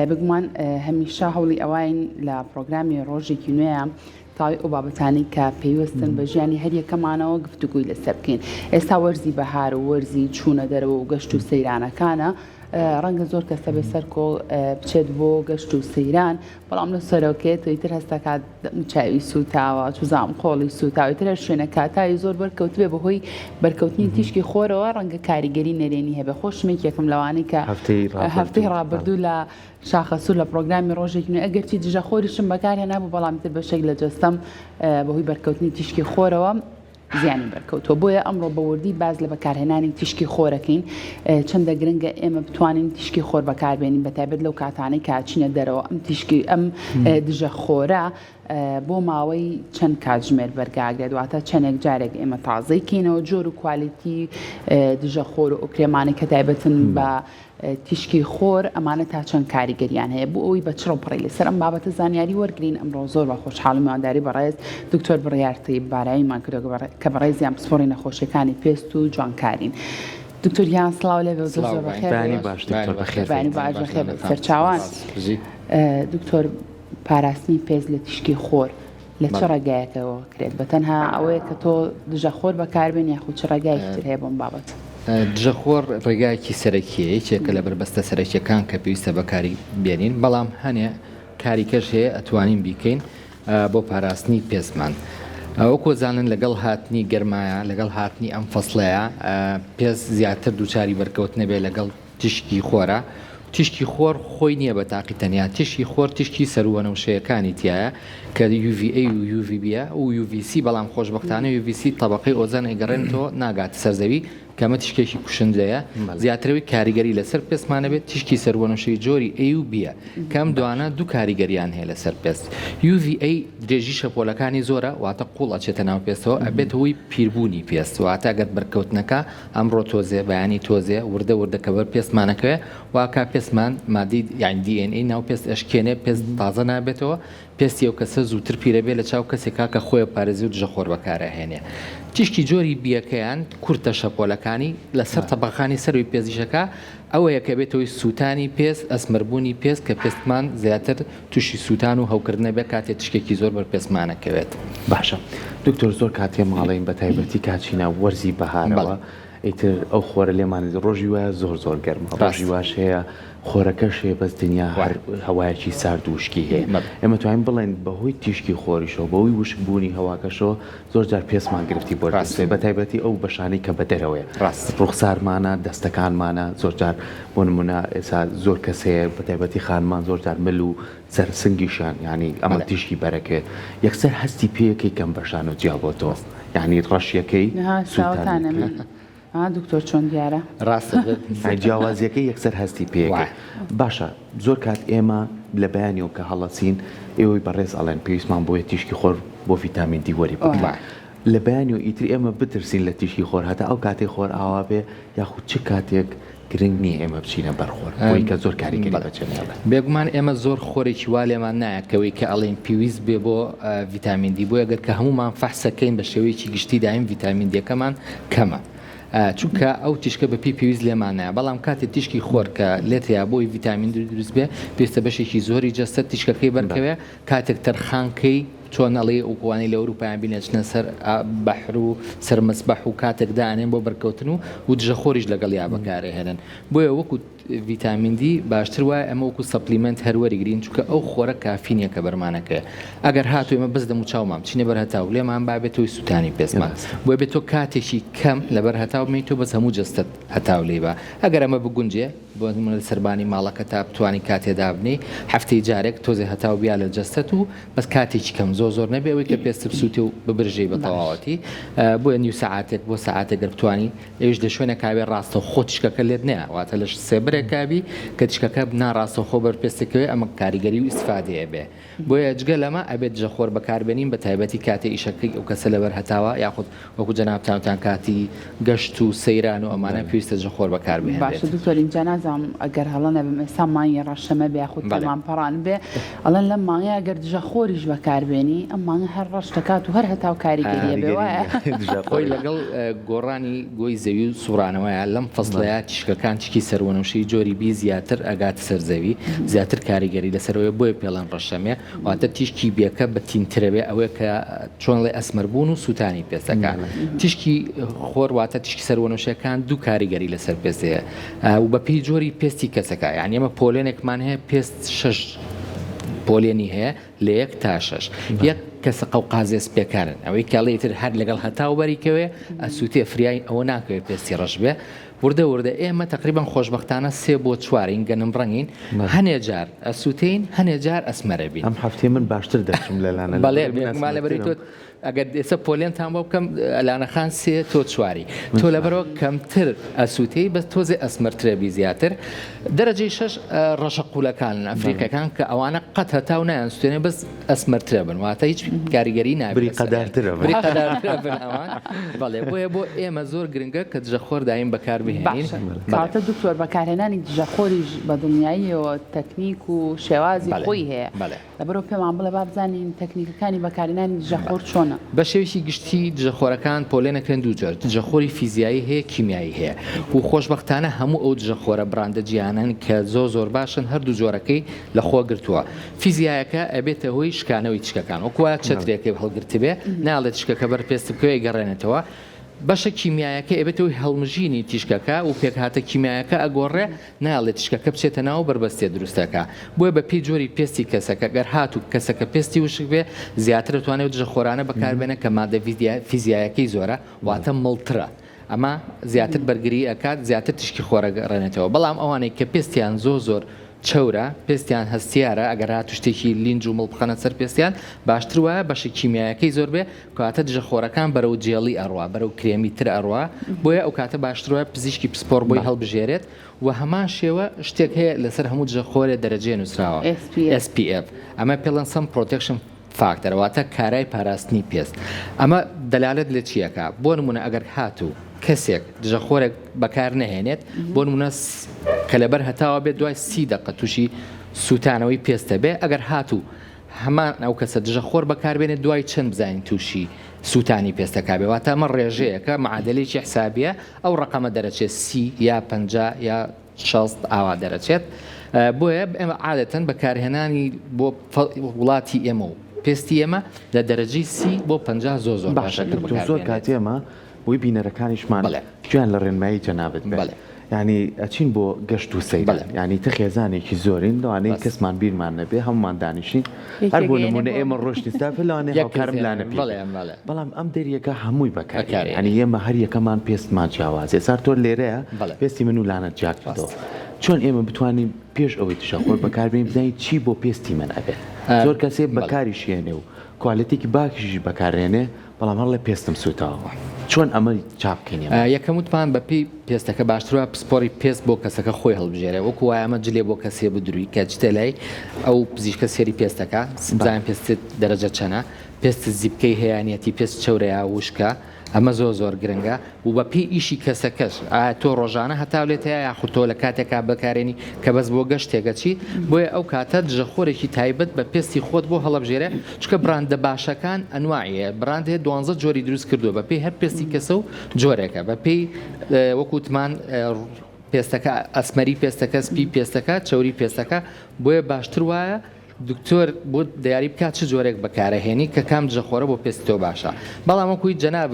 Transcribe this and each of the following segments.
بگومان هەمیشە هەوڵی ئەوین لە پرۆگرامی ڕۆژێکی نوێیە تاوی ئەو بابەتانی کە پێویستن بە ژیانی هەر یەکەمانەوە گفتوگوی لەسەر بکەین. ئێستا وەرزی بەهار و وەرزی چوونە دەرەوە و گەشت و سەیرانەکانە ڕەنگە زۆر کەسە بەسەر کۆڵ بچێت بۆ گەشت و سەیران، بەڵام لە سەرۆکێت ئیتر هەستەکات چاوی سوتاوە توزام قۆڵی سوتاویترە شوێنە کاتایی زۆر بەرکەوتوێ بەهۆی بەرکەوتنی تیشکی خۆرەوە ڕەنگە کاریگەری نەرێنی هەبێ. خۆشمێک یەکەم لەوانەی کە هەفتەی ڕابردوو لە شاخەسوور لە پرۆگرامی ڕۆژێکی نوێ ئەگەرچی دژەخۆریشم بەکارهێنا بوو، بەڵام تر بەشێک لە جەستەم بەهۆی بەرکەوتنی تیشکی خۆرەوە زیانی بەرکەوتەوە. بۆیە ئەمڕۆ بەوردی باز لە بەکارهێنانی تیشکی خۆرەکەین. چەندە گرنگە ئێمە بتوانین تیشکی خۆر بەکاربێنین، بەتایبەت لەو کاتانەی کاچینە دەرەوە ئەم دژە خۆرە بۆ ماوەی چەند کاتژمێر بەرگاگرێت، واتە چەندێک جارێک ئێمە تازەی کەینەوە جۆر و کوالیتی دژە خۆر و ئۆکرێمانی کە تایبەتن بە تیشکی خۆر ئەمانە تا چەند کاریگەریان هەیە بۆ ئەوی بە چڕۆپڕی لەسەر ئەم بابەتە زانیاری وەرگین. ئەمڕۆ زۆر بە خۆشحاڵی میوانداری بەڕێز دکتۆر بڕیارتی باراییمان کردو کە بەڕێزیان پسپۆڕی نەخۆشیەکانی پێست و جوانکارین. دکتۆریان سڵاو لێ زۆر بەخێر. بانی باش بەخێر سەرچاوان. دکتۆر، پاراستنی پێست لە تیشکی خۆر لە چه ڕێگایەکەوە کرێت؟ بە تەنها ئەوەیە کە تۆ دژە خۆر بەکاربێن یاخود چ ڕێگایەکی تر هەیە بۆم بابەت؟ دژەخۆر ڕێگایەکی سەرەکیە، یەکێکە لە بربەستە سەرەکیەکان کە پێویستە بەکاری بێنین، بەڵام هەنێ کاریکەش هەیە ئەتوانین بیکەین بۆ پاراستنی پێستمان. وەکو زانن لەگەڵ هاتنی گەرمایە، لەگەڵ هاتنی ئەم فەسڵەیە پێست زیاتر دووچاری بەرکەوتنە بێ لەگەڵ تیشکی خۆرە. تیشکی خۆر خۆی نییە بە تاقی تەنیا، تیشکی خۆر تیشکی سەروەنەوشەیەکانی تایە کە UVA و UVB و UVC، بەڵام خۆشبەختانە UVC تەبەقەی ئۆزان ئەگەڕێنەوە ناگاتە سەرزەوی، کەمە تیشکێکی کوشندەیە زیاترەوەی کاریگەری لەسەر پێستمانە بێت. تیشکی سەروەنەوشەی جۆری A و Bە کەم دوانە دوو کاریگەریان هەیە لەسەر پێست. UVA درێژی شەپۆلەکانی زۆرە، واتە قوڵ ئەچێتە ناو پێستەوە، ئەبێت هۆی پیربوونی پێست، واتە ئەگەر بەرکەوتنەکە ئەمڕۆ تۆزێ بەیانی تۆزێ وردە وردەکە بەر پێستمانەکەوێ واکە پێستمان مادەی یعنی DNA ناو پێست ئەشکێنێ، پێست تازە نابێتەوە، پێستی ئەو کەسە زووتر پیرە بێ لە چاو کەسێکا کە خۆی پارێزی و دژەخۆر بەکارەهێنێ. تیشکی جۆری بیەکەیان کورتە شەپۆلەکانی لەسەر تەبەقانی سەروی پێزیشەکە ئەوەیە کە بێتەوەی سووتانی پێست، ئەسمەربوونی پێست کە پێستمان زیاتر تووشی سووتان و هەوکردنە بێ کاتێ تشکێکی زۆر بەر پێستمانەکەوێت. باشە دکتۆر، زۆر کاتێ ماڵین بە تایبەتی کاچینە وەرزی بەهارەوە ئیتر ئەو خۆرە لێمانی ڕۆژی وایە زۆر گەرمە، ڕۆژی واش هەیە، خۆرەکەش هەیە، بەس دنیا هەوایەکی سارد و وشکی هەیە. ئێمە توانین بڵێن بەهۆی تیشکی خۆریشەوە بەهۆی وشکبوونی هەواکەشەوە زۆر جار پێستمان گرفتی بۆ ڕاستێ، بە تایبەتی ئەو بەشانەی کە بەدەرەوەیە ڕوخسارمانە، دەستەکانمانە، زۆر جار بۆ نمونە ئێستا زۆر کەس هەیە بە تایبەتی خانمان زۆر جار مل و سەرسنگیشان، یعنی ئەمە تیشکی بەرەکێت یەکسەر هەستی پێیەکەی کەم بەشان و جیاوبۆتەوە، یعنی ڕەشیەکەی سووتانە دکتۆر چۆن دیارە ڕاستە جیاوازیەکەی یەکسەر هەستی پێەکە. باشە زۆر کات ئێمە لە بەیانیەوە کە هەڵەچین ئێوەی بەڕێز ئەڵێن پێویستمان بۆیە تیشکی خۆر بۆ ڤیتامین دی وەری بکەین. لە بەیانیەوە ئیتر ئێمە بترسین لە تیشکی خۆر هەتا ئەو کاتێک خۆر ئاوا بێ یاخود چ کاتێک گرنگ نییە ئێمە بچینە بەرخۆر بۆی کە زۆر کاریگەری بەچێنێڵێ. بێگومان ئێمە زۆر خۆرێکی وا لێمان نایەکەوەی کە ئەڵێن پێویست بێ بۆ ڤیتامین دی، بۆ ئەگەر کە هەمومان فەحسەکەین بە شێوەیەکی گشتی دایم ڤیتامین دیەکەمان کەمە، چونکە ئەو تیشکە بەپی پێویست لێمانایە. بەڵام کاتێک تیشکی خۆر کە لێتەیە بۆی ڤیتامین دی دروست بێ پێویستە بەشێکی زۆری جەستە تیشکەکەی بەرکەوێ، کاتێک تەرخانکەی چۆن ئەڵێ ئەووانەی لە ئەوروپایان بینێ چنە سەر بەحر و سەرمەسبەح و کاتێک دانێن بۆ بەرکەوتن و دژەخۆریش لەگەڵ یا بەکارهێنن. بۆیە وەکو ڤیتامین دی باشتر وایە ئەمە وەکو سەپلیمنت هەروەریگرین، چونکە ئەو خۆرە کافینیە کە بەرمانەکەیە. ئەگەر هاتو ئێمە بەس دەم و چاومان بچینە بەر هەتاو لێمان بابێتەوەی سووتانی پێستمان، بۆیە بێت تۆ کاتێکی کەم لەبەر هەتاو بمەیت تۆ بەس هەموو جەستت هەتاو لێ بە. ئەگەر ئەمە بگونجێ بۆ نمونە سەربانی ماڵەکە تا بتوانین کاتێدا بنی هەفتەی جارێک تۆزێ هەتاو بیا لە جەستت و بەس کاتێکی کەم زۆر نەبێ ئەوەی کە پێست بسووتێ و ببرژەی بە تەواوەتی، بۆیە نیو سەعاتێک بۆ سەعاتێک گەر بتوانی ئێوش لە شوێنە کاوێ ڕاستە خۆ تیشکەکە لێت نییە، واتە لە سێبرێک کابی کە تیشکەکە ناڕاستە خۆ بەر پێستەکەوێ ئەمە کاریگەری و ئیسفادەیە بێ. بۆیە جگە لەمە ئەبێت دژەخۆر بەکاربێنین بە تایبەتی کاتێ ئیشەکەی ئەو کەسە لەبەر هەتاوە یاخود وەکو جەنابتان کاتی گەشت و سەیران و ئەمانە پێویستە دژەخۆر بەکاربێنێت. باشە دکتۆر، اینجا نازانم نازام ئەگەر هەڵەنە بم ئێستا مانگی ڕەشەمە بێ خود تەمامپەڕان بێ ئەڵەن لەم مانگە ئەگەر دژە خۆریش بەکاربێنی ئەم مانگە هەر ڕەش دەکات و هەر هەتاو کاریگەریە بێ وایە خۆی لەگەڵ گۆڕانی گۆی زەوی و سوڕانەوەیە لەم فەسڵەیە تیشکەکان چکی سەروەنوشەی جۆری بی زیاتر ئەگات سەرزەوی زیاتر کاریگەری لەسەرەوەی بۆیە پێڵەن ڕەشەمێ واتە تیشکی بێکە بە تینترەبێ ئەوەیە کە چۆن لێ ئەسمەربوون و سووتانی پێستەکان تیشکی خۆر واتە تیشکی سەروەنوشەکان دوو کاریگەری لەسەر پێستەیە و بە پێی جۆری پێستی کەسەکە یعنی ئەمە پۆلێنێکمان هەیە پێست 6 پۆلێنی هەیە لە 1 تا 6 یەک کەسە قەوقازێ سپێکارن ئەوەی کاڵێتتر هەر لەگەڵ هەتاو بەریکەوێ ئەسووتێ فریای ئەوە ناکەوێت پێستی ڕەش بێ وردە ئێمە تقریبان خۆشببختانە 3 بۆ 4 گەنم ڕەنگین هەنێ جار ئەسووتین هەنێ جار ئەسمەرە بین ئەم هەفتێ من باشتر دەچم لەلانە بەڵێ بەری تۆ ئەگەر ئێستا پۆلێنتان بۆ بکەم ئەلانەخان 3 تۆ 4 تۆ لەبەرەوە کەمتر ئەسووتەی بە تۆزێ ئەسمەرترەبی زیاتر دەرەجەی 6 ڕەشە قوولەکان ئەفریقەکان کە ئەوانە قەت هەتاو نایان سوێنێ بەس ئەسمەرترە بن واتە هیچ کاریگەری نابێت قەدارترە بەڵێ بۆیە بۆ ئێمە زۆر گرنگە کە دژەخۆر دایم بەکاربهێنین کاتە دکتۆر بەکارهێنانی دژەخۆریش بە دنیاییەوە تەکنیک و شێوازی خۆی هەیە لەبەرەوە پێمان بڵێ با بزانین تەکنیکەکانی بەکارهێنانی دژەخۆر چۆنە بە شێوشی گشتی دژەخۆرەکان پۆلێنەکرێن دوو جۆر دژەخۆری فیزیایی هەیە کیمیایی هەیە و خۆشببختانە هەموو ئەو دژەخۆرە براندە جیهانن کە زۆر باشن هەردوو جۆرەکەی لەخۆ گرتووە فیزیایەکە ئەبێتە هۆی شکانەوەی تشکەکان وەکوە چەترێکی هەڵگرت بێ ناڵێت تشکەکە بەرپێست بکەوێ گەڕێنێتەوە بەشە کیمیایەکە ئەبێتەوەی هەڵمژینی تیشکەکە و پێکهاتە کیمیایەکە ئەگۆڕێ ناڵێت تشکەکە بچێتە ناو بربەستێ دروستەکە بۆیە بە پێی جۆری پێستی کەسەکە گەر هاتوو کەسەکە پێستی وشک بێ زیاتر دەتوانێت دژەخۆرانە بەکاربێنە کە مادە فیزیایەکەی زۆرە واتە مڵترە ئەمە زیاتر بەرگری ئەکات زیاتر تشکی خۆرە ڕێنێتەوە بەڵام ئەوانەی کە پێستیان زۆر چەورە پێستیان هەستیارە ئەگەر هاتو شتێکی لینج و مڵبخەنە سەر پێستیان باشتر وایە بەشی کیمیایەکەی زۆر بێ کاتە دژەخۆرەکان بەرەو جێڵی ئەڕوا بەرەو کرێمی تر ئەڕوا بۆیە ئەو کاتە باشتر وایە پزیشکی پسپۆر بۆی هەڵبژێرێت و هەمان شێوە شتێک هەیە لەسەر هەموو دژەخۆرێ دەرەجێ نووسراوە SPF ئەمە پێڵەن سم پرۆتێکشن فاکتەرەواتە کارای پاراستنی پێست ئەمە دەلالت لە چیەکە بۆ نمونە ئەگەر هاتوو کەسێک دژەخۆرێک بەکار نەهێنێت بۆ نمونە کە لەبەر هەتاوە بێت دوای 30 دقه تووشی سووتانەوەی پێستە بێ ئەگەر هاتوو هەمان ئەو کەسە دژەخۆر بەکاربێنێت دوای چەند بزانین تووشی سووتانی پێستەکە بێ واتە ئەمە ڕێژەیەکە معادلێکی حسابیە ئەو ڕقەمە دەرەچێت 30 یا 50 یا 60 ئاوا دەرەچێت بۆیە ئێمە عادەتەن بەکارهێنانی بۆ وڵاتی ئێمە و پێستی ئێمە لە دەرەجەی 30 بۆ 50 زۆر باشەکە زۆر کاتێمە بۆی بینەرەکانیشمان گویان لە ڕێنمایی جەنابەت بێت ینی ئەچین بۆ گەشت و سەیر ینی تە خێزانێکی زۆرین لەوانەیە کەسمان بیرمان نەبێ هەمومان دانیشین هەر بۆ نمونە ئێمە ڕۆشتیستا لەوانێ هاوکارم لانە بەڵام ئەم دەریەکە هەمووی بەکار ینی ئێمە هەر یەکەمان پێستمان جیاوازێ سار تۆر لێرەیە پێستی من و لانە جاکردەوە چۆن ئێمە بتوانین پێش ئەوەی دژەخۆر بەکاربێنین بزانین چی بۆ پێستی من ئەبێت زۆر کەسێ بەکاری شێنێ و کوالیتێکی باکیشی بەکارێنێ بەڵام هەڵ لە پێستم سوتاوە چۆن ئەمە چاپکەین یەکەم وتمان بەپی پێستەکە باشترە پسپۆری پێست بۆ کەسەکە خۆی هەڵبژێرێ وەکو وایە ئەمە جلێ بۆ کەسێ بدروی کە جتە لای ئەو پزیشکە سێری پێستەکە سبزان پێست دەرەجە چەنە پێست زیبکەی هەیەیەتی پێست چەورەیە وشکە ئەمە زۆر گرنگە و بە پێی ئیشی کەسەکەش تۆ ڕۆژانە هەتاولێت هەیە یاخودتۆ لە کاتێکا بەکارێنی کە بەس بۆ گەشتێکە چی بۆیە ئەو کاتە دژەخۆرێکی تایبەت بە پێستی خۆت بۆ هەڵبژێرە چکە براندە باشەکان ئەنواعە براند هەیە 12 جۆری دروست کردووە بە پێی هەر پێستی کەسە و جۆرێکە بە پێی وەکوتمان پێستەکە ئەسمەری پێستەکە سپی پێستەکە چوری پێستەکە بۆیە باشتر وایە دکتۆر بۆ دیاری بکات چ جۆرێک بەکارەهێنی کە کام دژەخۆرە بۆ پێستەوە باشە بەڵام وەکوی جەناب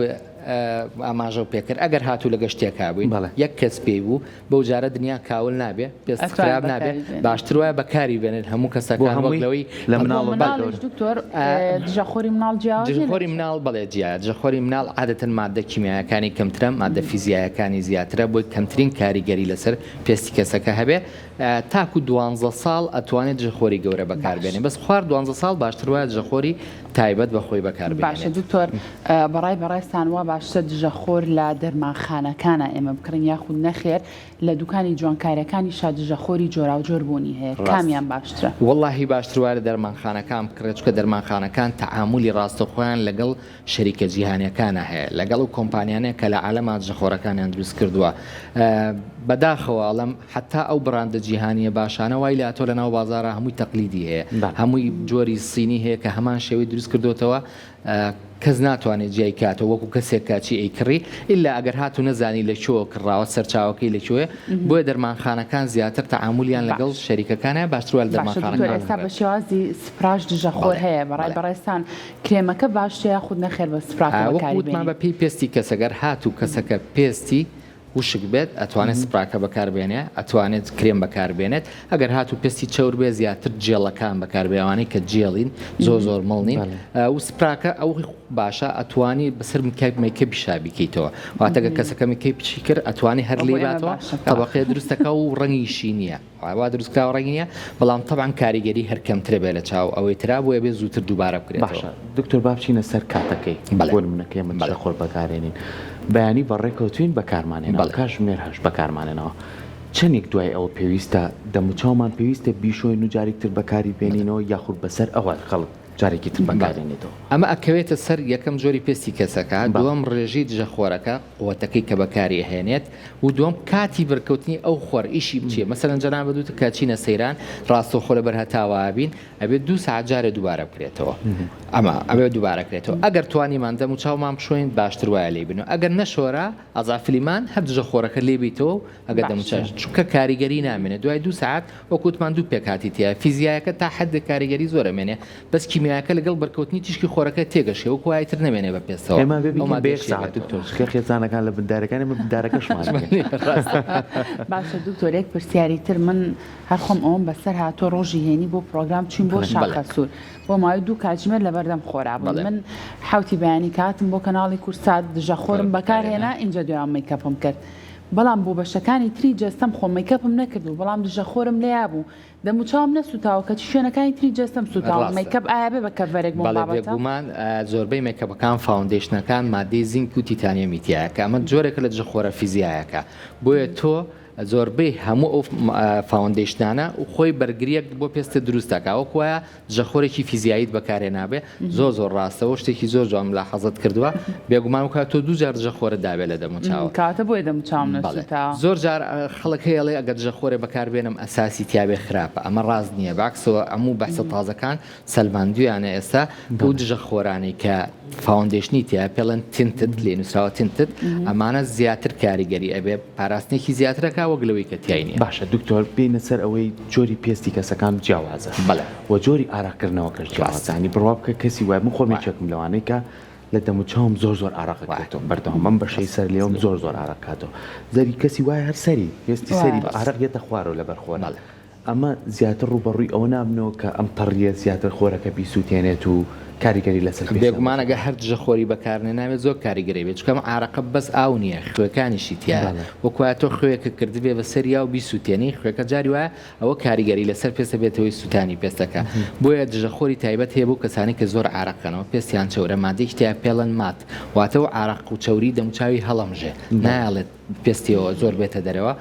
ئاماژە و پێکرد ئەگەر هاتوو لە گەشتێکا بووین یەک کەس پێی بوو بەو جارە دنیا کاول نابێ پێست خراب نابێ باشتر وایە بەکاری بێنێت هەموو کەسەکان وەکلەوەی لە مناڵ دکتۆر دژەخۆری مناڵ دژەخۆری مناڵ بەڵێ جیایە دژەخۆری مناڵ عادەتەن مادە کیمیایەکانی کەمترە مادە فیزیایەکانی زیاترە بۆی کەمترین کاریگەری لەسەر پێستی کەسەکە هەبێ تاکو 12 ساڵ ئەتوانێت دژەخۆری گەورە بەکاربێنێ بەس خوار 12 ساڵ باشتر وایە دژەخۆری تایبەت بەخۆی بەکاربێنێت باشە دکتۆر بەڕای بەڕاستان وا باشتە دژەخۆر لە دەرمانخانەکانە ئێمە بکڕین یاخود نەخێر لە دوکانی جوانکاریەکانی دژەخۆری جۆرا و جۆربوونی هەیە کامیان باشترە؟ واللهی باشتر وارە دەرمانخانەکان بکڕێت چکە دەرمانخانەکان تەعاملی ڕاستەخۆیان لەگەڵ شەریکە جیهانیەکانە هەیە لەگەڵ و کۆمپانیانەیە کە لە عالەما دژەخۆرەکانیان دروست کردووە. بەداخەوە ئەڵەم حتا ئەو بڕاندە جیهانیە باشانە وای لە تۆ لە ناو بازارە هەمووی تەقلیدی هەیە هەمووی جۆری سینی هەیە کە هەمان شێوەی دروست کردوتەوە کەس ناتوانێت جیای کاتەوە وەکو کەسێک کاچی ئەیکڕی ئللا ئەگەر هاتو نەزانی لەکوێوە کڕاوە سەرچاوەکەی لەکوێ بۆیە دەرمانخانەکان زیاتر تەعاملیان لەگەڵ شەریکەکانە باشترە دەرمانخانەکان. ئێستا بە شێوازی سپراش دژەخۆر هەیە بەڕای بەڕێستان کرێمەکە باشترە یاخود نەخێر بە سپراکە وەکوتمان بە پێی پێستی کەسەگەر هاتو کەسەکە پێستی وشک بێت ئەتوانێت سپراکە بەکاربێنێ ئەتوانێت کرێم بەکاربێنێت ئەگەر هاتو پێستی چەور بێ زیاتر جێڵەکان بەکاربێوانەی کە جێڵین زۆر مڵنین و سپراکە ئەو باشە ئەتوانی بەسەر میکە پیشا بکەیتەوە واتەگە کەسەکە میکەی پچی کرد ئەتوانی هەر لێ باتەوە تەبەقێ دروستەکە و ڕەنگیشی نییە وا دروستکراوە ڕەنگی نییە بەڵام تەبعاً کاریگەری هەرکەمترە بێ لە چاو ئەوەی ترا بۆیە بێ زووتر دووبارە بکرێتەوە. دکتۆر با بچینە سەر کاتەکەی بۆ منەکەی من دژەخۆر بەکارێنین بەیانی بەڕێکەوتوین بەکارمانێنەوە کاتژمێر هەش بەکارمانێنەوە چەندێک دوای ئەوە پێویستە دەموچاومان پێویستە بیشۆین و جارێکتر بەکاری بێنینەوە یاخود بەسەر ئەوە خەڵک جارێکی تر بەکارێنێتەوە. ئەمە ئەکەوێتە سەر یەکەم جۆری پێستی کەسەکە دووەم ڕێژی دژەخۆرەکە قووەتەکەی کە بەکاری هێنێت و دووەم کاتی بەرکەوتنی ئەو خۆر ئیشی بچێ مەسەرەن جەناب بەدووتە کاچینە سەیران ڕاستەوخۆ لە بەرهەتاوە بین ئەبێت 2 ساعت جارە دووبارە بکرێتەوە ئەمە ئەبێت دووبارەکرێتەوە ئەگەر توانیمان دەم و چاومان بشۆین باشتر وایە لێ بنەوە ئەگەر نەشۆرە ئەزافلیمان هەر دژەخۆرەکە لێ بیتەوە ئەگەر دەموچاش چونکە کاریگەری نامێنێت دوای 2 ساعت وەکوتمان دوو پێکاتی تیا فیزیایەکە تا حد کاریگەری زۆرە مێنێ بەس کیمیاکە لەگەڵ بەرکەوتنی تیشکی خۆرەکە تێگەشێ و کوایتر نەمێنێ بە پێستەوە ئێمە بێ ساعت دکتۆر خێزانەکان لە بندارەکانی من بندارەکەشمان باشە دکتۆرێک پرسیاری تر من هەر خۆم ئەوم بەسەر هاتۆ ڕۆژی هێنی بۆ پرۆگرام چین بۆ شاخە سوور بۆ ماوەی 2 کاتژمێر لە بەردەم خۆرا بوو من حوتی بەیانی کاتم بۆ کەناڵی کورسات دژەخۆرم بەکارهێنا اینجا دوام میکەپم کرد بەڵام بۆ بەشەکانی تری جەستەم خۆ میکەپم نەکردو بەڵام دژەخۆرم لێیا بوو دەموچاوم نەسوتاوە کەچی شوێنەکانی تری جەستەم سوتاوە میکەپ ئایا بێ بە کەڤەرێک بۆ بابەتە بێگومان زۆربەی میکەپەکان فاوندیشنەکان مادەی زینک و تیتانیەمیتیایەکە ئەمە جۆرێکە لە دژەخۆرە فیزیایەکە بۆیە تۆ زۆربەی هەموو ئەو فاوندیشنانە و خۆی بەرگریەک بۆ پێستە دروستەکە وەکوایە دژەخۆرێکی فیزیاییت بەکارهێنابێ زۆر ڕاستەوە شتێکی زۆر جوان لە حەزت کردووە بێگومان وکات تۆ 2 جار دژەخۆرە دابێت لە دەموچاوە کاتە بۆی دەموچاوم نەسوتاوە زۆر جار خەڵک هەیەڵێ ئەگەر دژەخۆرێ بەکاربێنم ئەساسی تیاابێ خراپە ئەمە ڕاست نییە باکسەوە هەموو بەحسە تازەکان سەلماندویانە ئێستا بۆ دژەخۆرانی کە فاوندیشنی تیا پێڵەن تینتت لێ نووسراوە تینتت ئەمانە زیاتر کاریگەری ئەبێ پاراستنێکی زیاترەکە وەگلەوەی کە تیاینی باشە دکتۆر بینە سەر ئەوەی جۆری پێستی کەسەکان جیاوازە بەڵێ و جۆری ئاراکردنەوەکەش جیاوازانی بڕوا بکە کەسی وای من خۆمی چەکم لەوانەی کە لە دەموچاوم زۆر ئاراقەکەێتەوە بەردەوام من بەشەی سەر لێوم زۆر ئاراکاتەوە زەری کەسی وای هەر سەری پێستی سەری ئارەق یێتە خوارەوە لە بەرخۆنە ئەمە زیاتر ڕوبەڕووی ئەوە نابنەوە کە ئەم پەڕیە زیاتر خۆرەکە بیسووتێنێت و کاریگەری لەسەر بێگومانەگە هەر دژەخۆری بەکارنێ نامێت زۆر کاریگەری بێت چکەم ئارەقە بەس ئاو نییە خوێەکانیشی تیا وەکوایە تۆ خوێەکە کردبێ بەسەر یا و بیسووتێنی خوێەکە جاری وایە ئەوە کاریگەری لەسەر پێستە بێتەوەی سووتانی پێستەکە بۆیە دژەخۆری تایبەت هەیە بۆ کەسانی کە زۆر ئارەقەنەوە پێستیان چەورە مادەی تیا پێڵەن مات واتەوە ئارەق و چەوری دەموچاوی هەڵەمژێ نایڵێت پێستیەوە زۆر بێتە دەرەوە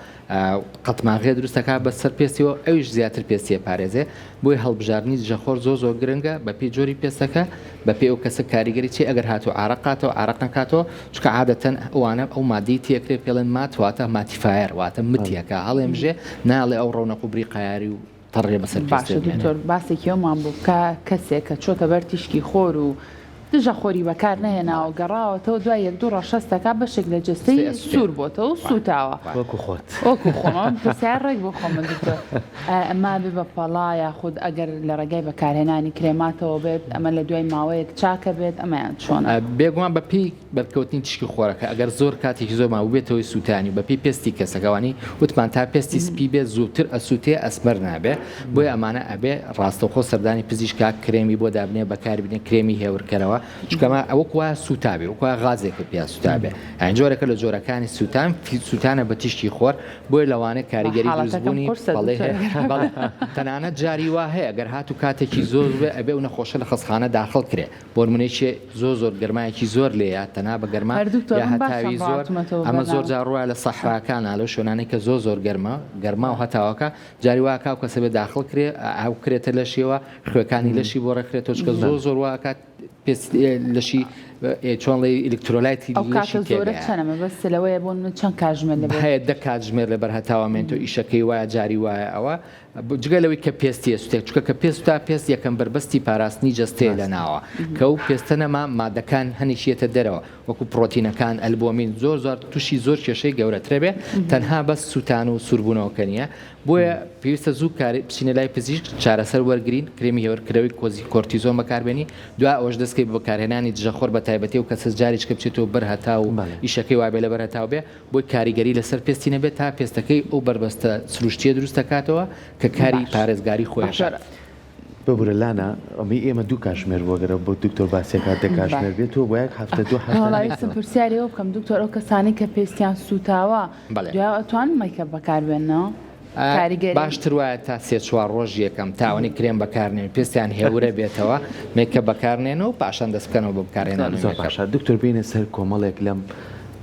قەتماغێ دروستەکە بەسەر پێستیەوە ئەویش زیاتر پێستیە پارێزێ بۆی هەڵبژارنی دژەخۆر زۆر گرنگە بە پێی جۆری پێستەکە بە پێ ئەو کەسە کاریگەری چی ئەگەر هاتو ئارەقاتەوە ئارەق نکاتەوە چکە عادەتەن ئەوانە ئەو مادەی تێکرێ پێڵێن ماتواتە ماتیفایر واتە متیەکە هەڵێمژێ ناڵێ ئەو ڕەونەق و بریقایاری و تەڕێ بەسەر باشە دکتۆر باسێکی ئەومان بوو کە کەسێک کە چۆتە بەر تیشکی خۆر و دژەخۆری بەکار نهێناوە گەڕاوەتەوە دوای 1-2 ڕۆژ شەستەکە بەشێک لە جستەی سوور بۆتەوە و سوتاوە وەکو خۆت وەکو خۆم پرسیار ڕێک بۆ خۆم دکتۆر ئەما بێ بە پەڵا یاخود ئەگەر لە ڕێگای بەکارهێنانی کرێماتەوە بێت ئەمە لە دوای ماوەیەک چاکە بێت ئەمەیان چۆنە بێگومان بە پێی بەرکەوتنی تشکی خۆرەکە ئەگەر زۆر کاتێکی زۆر ماوە بێتەوەی سووتانی بە پێی پێستی کەسەکەوانی وتمان تا پێستی سپی بێت زووتر ئەسووتێ ئەسمەر نابێ بۆی ئەمانە ئەبێ ڕاستەوخۆ سەردانی پزیشکا کرێمی بۆ دابنێ بەکاربینێ کرێمی هێورکەرەوە چکەمە ئەوە کووا سوتابێ وکووا غازێکە پیا سوتابێ ئەین جۆرەکە لە جۆرەکانی سوتانە بە تیشتی خۆر بۆی لەوانە کاریگەری دروستبوونی بەڵێ تەنانەت جاری وا هەیە گەر هاتو کاتێکی زۆر بێ ئەبێ و نەخۆشە لە خەستخانە داخڵ کرێ بۆ نمونەیەکی زۆر گەرمایەکی زۆر لێیە تەنا بە گەرما یا هەتاوی زۆر ئەمە زۆر جار ڕوایە لە سەحراکانە لەو شوێنانەی کە زۆر گەرما و هەتاوەکە جاری وا کاو کەسە بێ داخڵ کرێ ئەو کرێتە لەشیەوە خوێەکانی لەشی بۆ ڕێکرێتەوە چکە زۆر واکات لەشی چۆن لە ئیلکترۆلایتی زۆرە چەنەمە بەس لەوەیە بۆ چەند کاتژمێر لە هەیە دە کاتژمێر لە بەرهەتاوامێنەوە ئیشەکەی وایە جاری وایە ئەوە جگە لەوەی کە پێستی سوتێک چکە کە پێست تا پێست یەکەم بربەستی پاراستنی جستەیە لە ناوە کە و پێستە نەما مادەکان هەنیشیێتە دەرەوە وەکو پرۆتینەکان ئەلبومین زۆر تووشی زۆر کێشەی گەورەترە بێ تەنها بەس سووتان و سوربوونەوەکە نیە بۆیە پێویستە زوو بچینە لای پزیشک چارەسەر وەرگرین کرێمی هێورکرەوەی کۆرتیزۆن بەکاربێنی دوای ئەوەش دەستکەی بەکارهێنانی دژەخۆر بە تایبەتی و کەسە جاریچکە بچێتەوە بەرهەتا و ئیشەکەی وابێ لە بەرهەتاو بێ بۆی کاریگەری لەسەر پێستی نەبێت تا پێستەکەی ئەو بربەستە سروشتیە دروست دەکاتەوە کە کاری پارێزگاری خۆیش ببورە لانا ئەمە ئێمە دوو کاتژمێر بۆگەرە بۆ دکتۆر باسیەکە دە کاتژمێر بێتەوە بۆ یەک هەفتە دوو هەڵایسم پرسیارەوە بکەم دکتۆر ئەو کەسانی کە پێستیان سوتاوە دوای ئەتوان مەیکە بەکاربێنەوە باشتر وایە تا سێ چوار ڕۆژ یەکەم تاوەنی کرێن بەکارنێن پێستیان هێورە بێتەوە مێکە بەکارنێنەوە و پاشان دەستکەنەوە بە بکارێنان باشە دکتۆر بینە سەر کۆمەڵێک لەم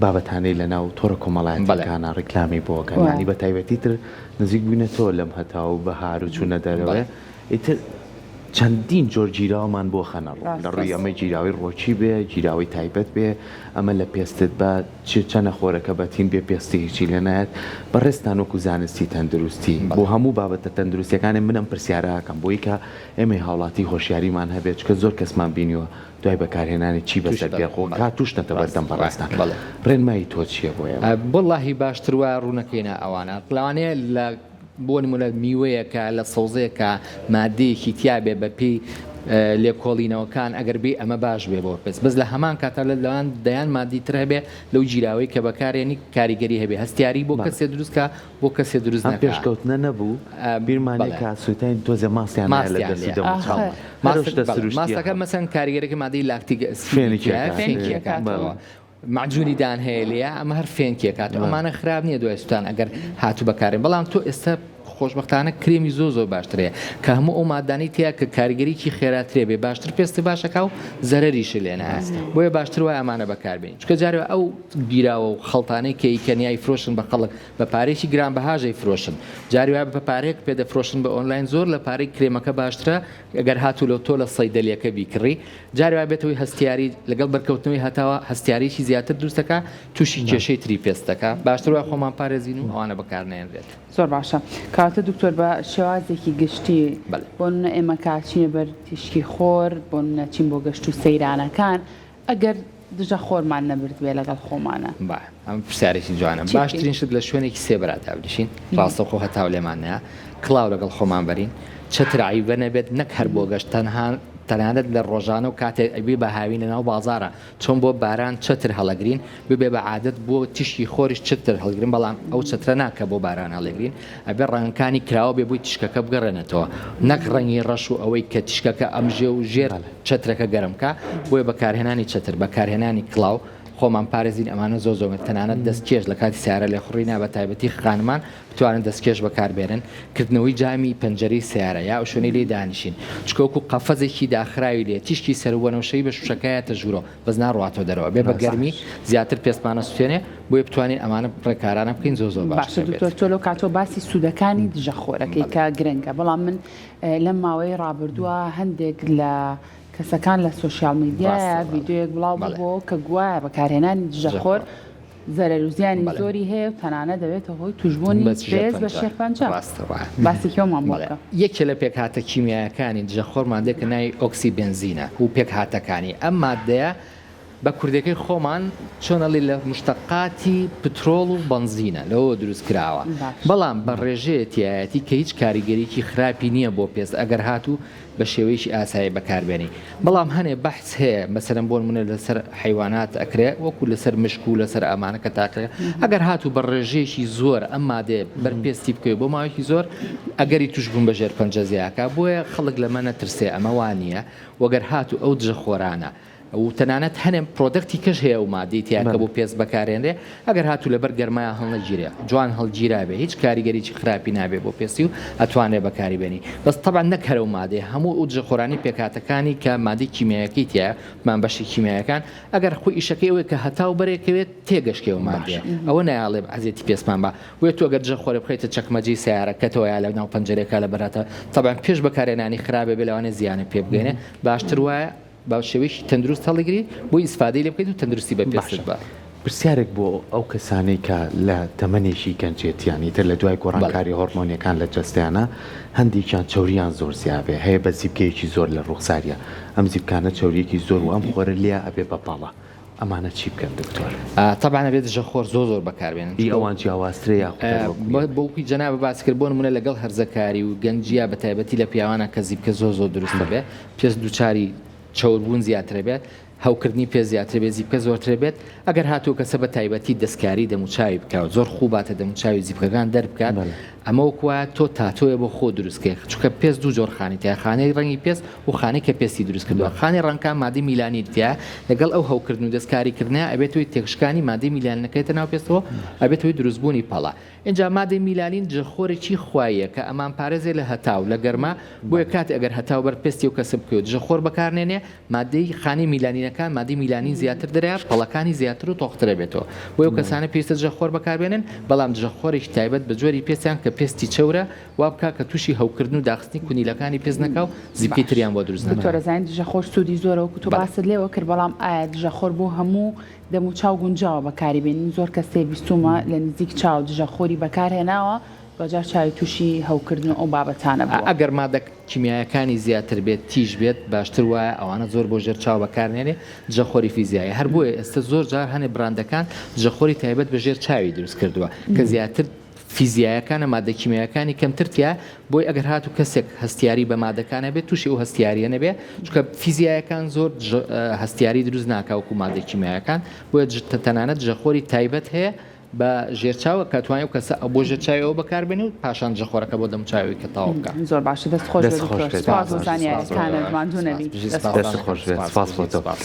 بابەتانەی لە ناو تۆڕە کۆمەڵایەتەکانە ڕیکلامی بۆکەانی بە تایبەتی تر نزیک بوونێتەوە لەم هەتا و بەهار و چوونە دەرەوە ئیتر چەندین جۆر جیراومان بۆ خەنەڕ لە ڕووی ئەمە جیراوی ڕۆچی بێ جیراوی تایبەت بێ ئەمە لە پێستت بە چەنە خۆرەکە بەتین بێ پێستی هیچی لە نایەت بەڕێستان وەکو زانستی تەندروستی بۆ هەموو بابەتە تەندروستیەکانی منم پرسیارەکەم بۆی کە ئێمە هاوڵاتی هۆشیاریمان هەبێت چکە زۆر کەسمان بینیوە دوای بەکارهێنانی چی بەسەر بێخۆ کا توشتەتە بەردەم بەڕاستان ڕێنمایی تۆ چییە بۆیە بۆڵاهی باشتر وە ڕوونەکەینە ئەوانە لەوانەیە لە بۆ نمونە میوەیەکە لە سەوزەیەکە مادەیەکی تیابێ بەپی لێکۆڵینەوەکان ئەگەر بێ ئەمە باش بێ بۆ پێست بەس لە هەمان کاتە لە لەوان دەیان مادی تر هەبێ لەو جیراوەی کە بەکارێنی کاریگەری هەبێ هەستیاری بۆ کەسێ دروستکە بۆ کەسێ دروست پێشکەوتنە نەبوو بیرمانێکە سوتین تۆزە ماسییان ماستەکە مەسەن کاریگەرێکی مادەی لاکتیک فێنکیەکەەوە معجونی دان هەیە لێە ئەمە هەر فێنکیەکات ئەمانە خراپ نییە دوای سوتان ئەگەر هاتوو بەکارێن بەڵام تۆ ئێستا خۆشببختانە کرێمی زۆر باشترەیە کە هەموو ئەو مادانی تەیە کە کاریگەریکی خێراترێ بێ باشتر پێستی باشەکە و زەرریش لێنە بۆیە باشتر وای ئەمانە بەکاربێن چکە جارێ ئەو بیراوە و خەڵتانەی کە ئیکەنیای فرۆشن بە خەڵک بە پارێکی گران بەهاژەی فرۆشن جاری وای بە پارێک پێدەفرۆشن بە ئۆنلاین زۆر لە پارەی کرێمەکە باشترە ئەگەر هاتوو لەو تۆ لە سەیدەلیەکە بیکڕی جاری وای بێتەوەی هەستیاری لەگەڵ بەرکەوتنەوەی هەتاوە هەستیاریی زیاتر دروستەکە تووشی کێشەی تری پێستەکە باشتر وای خۆمان پارێزین و ئەوانە بەکارنێنرێت زۆر باشە کاتە دکتۆر بە شێوازێکی گشتی بۆ ئێمە کاچینە بەر تیشکی خۆر بۆ نەچین بۆ گەشت و سەیرانەکان ئەگەر دژە خۆرمان نەبرد بێ لەگەڵ خۆمانە ئەم پرسیارێکی جوانە باشترین شت لە شوێنێکی سێبرات بشین ڕاستەخۆ هەتاو لێمانەیە کڵاو لەگەڵ خۆمان بەرین چترایی بە نەبێت نەک هەر بۆ گەشت تەنانەت لە ڕۆژانە و کاتێک ئەبی بە هاوینە ناو بازارە چۆن بۆ باران چتر هەڵەگرین ببێ بە عادەت بۆ تیشکی خۆریش چتر هەڵگرین بەڵام ئەو چترە ناکە بۆ باران هەڵەگرین ئەبێ ڕەنگەکانی کراوە بێ بووی تیشکەکە بگەڕێنێتەوە نەک ڕەنگی ڕەش و ئەوەی کە تیشکەکە ئەمژێ و ژێر چترەکە گەرمکە بۆیە بەکارهێنانی چتر بەکارهێنانی کڵاو خۆمان پارێزین ئەمانە زۆر تەنانەت دەستکێش لە کاتی سیارە لێ خوڕینا بە تایبەتی خانمان بتوانن دەستکێش بەکاربێنن کردنەوەی جامی پەنجەرەی سیارە یا شوێنەی لێ دانیشین چکۆکو قەفەزێکی داخراوی لێ تیشکی سەروەنەوشەی بە شوشەکەیەتە ژوورۆ بەس ناڕاتەوە دەرەوە بێ بە گەرمی زیاتر پێستمانە سوێنێ بۆیە بتوانین ئەمانە ڕێکارانە بکەین زۆر باشە دکتۆر تۆ لەو کاتۆ باسی سوودەکانی دژە خۆرەکەی کە گرنگە بەڵام من لەم ماوەی ڕابردووە هەندێک لە کەسەکان لە سوۆسیال میدیایە ڤیدیۆیەک بڵاو بوو کە گوایە بەکارهێنانی دژەخۆر زەرەر و زیانی زۆری هەیە و تەنانە دەوێتە هۆی توشبوونی بێز بە شێرپەنجە باسێکەوەمان بۆکە یەکێ لە پێکهاتە کیمیایەکانی دژەخۆر مادەیەکە ناوی ئۆکسی بنزینە و پێکهاتەکانی ئەم مادەیە بە کوردەکەی خۆمان چۆنەڵی لە مشتەقاتی پترۆڵ و بنزینە لەوە دروست کراوە بەڵام بە ڕێژەیەتیایەتی کە هیچ کاریگەریکی خراپی نییە بۆ پێست ئەگەر هاتوو بە شێوەیەکی ئاسایی بەکاربێنی بەڵام هەنێ بەحث هەیە مەسەرەن بۆ نمونە لەسەر حیوانات ئەکرێ وەکو لەسەر مشک و لەسەر ئەمانە کە تاکرێ ئەگەر هاتوو بە ڕێژەیەکی زۆر ئەم مادێ بەرپێستی بکەوێت بۆ ماوەیەکی زۆر ئەگەری توش بوون بە ژێر پەنجە زیاکە بۆیە خەڵک لەمە نەترسێ ئەمە وانە وەگەر هاتوو ئەو دژەخۆرانە و تەنانەت هەنێ پرۆدەکتی کەش هەیە و مادەی تیا کە بۆ پێست بەکارێنرێ ئەگەر هاتوو لەبەر گەرمایە هەڵنەگیرێ جوان هەڵگیرا بێ هیچ کاریگەریی خراپی نابێ بۆ پێستی و ئەتوانێت بەکاری بێنی بەس طبعا نەکەرە و مادەی هەموو ئەو جەخۆرانی پێکاتەکانی کە مادەی کیمیایەکەی تایە مان بەشی کیمیایەکان ئەگەر خۆی ئیشەکەی ئەوەیە کە هەتاو بەرێکەوێت تێگەشتێەوە مادەیە ئەوە نایاڵێ حەزێتی پێسمان بە وێت تۆ ئەگەر جەخۆرە بخیتە چەکمەجی سیارەکەتەوە یا لە ناو پەنجەرێکا لە بەراتە طبعا پێش بەکارێنانی خراپە بێ لەوانێ زیانە پێ بگەێنێ باشتر وایە با شێوەیەکی تەندروست هەڵیگری بۆی ئیسفادەی لێ بکەیت و تەندروستی بە پێست بە پرسیارێک بۆ ئەو کەسانەی کە لە تەمەنێکی گەنجێتیانی تر لە دوای گۆڕانکاری هۆرمۆنیەکان لە جەستیانە هەندێکیان چوریان زۆر زیابێ هەیە بە زیبکەیەکی زۆر لە ڕوخساریە ئەم زیبکانە چوریەکی زۆر و ئەم خۆرە لێ ئەبێ بەپاڵە ئەمانە چی بکەن دکتۆر؟ طبعا بێت ژەخۆر زۆر بەکاربێنن ئەوان جیاوازترە یا بۆکی جەنابە باسکرد بۆ نمونە لەگەڵ هەرزەکاری و گەنجیا بە تایبەتی لە پیاوانە کە زیبکە زۆر دروستە بێ پێست دووچاری چاوەڕبوون زیاترە بێت هەوکردنی پێ زیاتر بێت زیبکە زۆرتر بێت ئەگەر هاتوو کەسە بە تایبەتی دەستکاری دەموچاوی بکات زۆر خوباتە دەموچاوی زیبکەکان دەربکات ئەمە وەکوە تۆ تاتۆیە بۆ خۆ دروستکە چونکە پێست دوو جۆر خانی تیا خانەی ڕەنگی پێست و خانەی کە پێستی دروست کردووە خانی ڕەنکان مادەی میلانی تیا لەگەڵ ئەو هەوکردن و دەستکاریکردنە ئەبێتەوەی تێکشکانی مادەی میلانەکەیتە ناو پێستەوە ئەبێتەوەی دروستبوونی پەڵە اینجا مادەی میلانین جەخۆرێکی خوایە کە ئەمان پارێزێ لە هەتاو لە گەرما بۆیە کات ئەگەر هەتاو بەر پێستی و کەسب بکەوت جەخۆر بەکارنێنێ مادەی خانی میلانینەکان مادەی میلانین زیاتر دەرێت پەڵەکانی زیاتر و تۆخترە بێتەوە بۆ ئەو کەسانە پێویستە جەخۆر بەکاربێنن بەڵام جەخۆرێکی تایبەت بە جۆری پێستیان کە پێستی چەورە وا بکە کە تووشی هەوکردن و داخستنی کونیلەکانی پێست نەکا و زیبکی تریان بۆ دروست نەکا. دکتۆرە دژەخۆر سوودی زۆرە و تۆ باست لێوە کرد بەڵام ئایا دژەخۆر بۆ هەموو دەموچاو گونجاوە بەکاریبێنین زۆر کەسێ بیستومە لە نزیک چاو دژەخۆری بەکارهێناوە بەجار چاوی تووشی هەوکردن ئەو بابەتانە بووە. ئەگەر مادە کیمیایەکانی زیاتر بێت تیژ بێت باشتر وایە ئەوانە زۆر بۆ ژێر چاو بەکارنێنێ جەخۆری فیزیایی هەر بۆیە ئێستا زۆر جار هەنێ براندەکان جەخۆری تایبەت بە ژێر چاوی دروست کردووە کە زیاتر فیزیایەکانە مادە کیمیایەکانی کەمترتیا بۆی ئەگەر هاتو کەسێک هەستیاری بە مادەکانە بێت تووشی ئەو هەستیاریە نەبێ چونکە فیزیایەکان زۆر هەستیاری دروست ناکاوکو مادە کیمیایەکان بۆیە تەنانەت جەخۆری تایبەت هەیە بە ژێرچاوە کاتوانێت و کەسە بۆ ژێرچاویەوە بەکاربێنێ و پاشان جەخۆرەکە بۆ دەموچاوی کە تاوا بکات. زۆر باشە دەست خۆش بێت.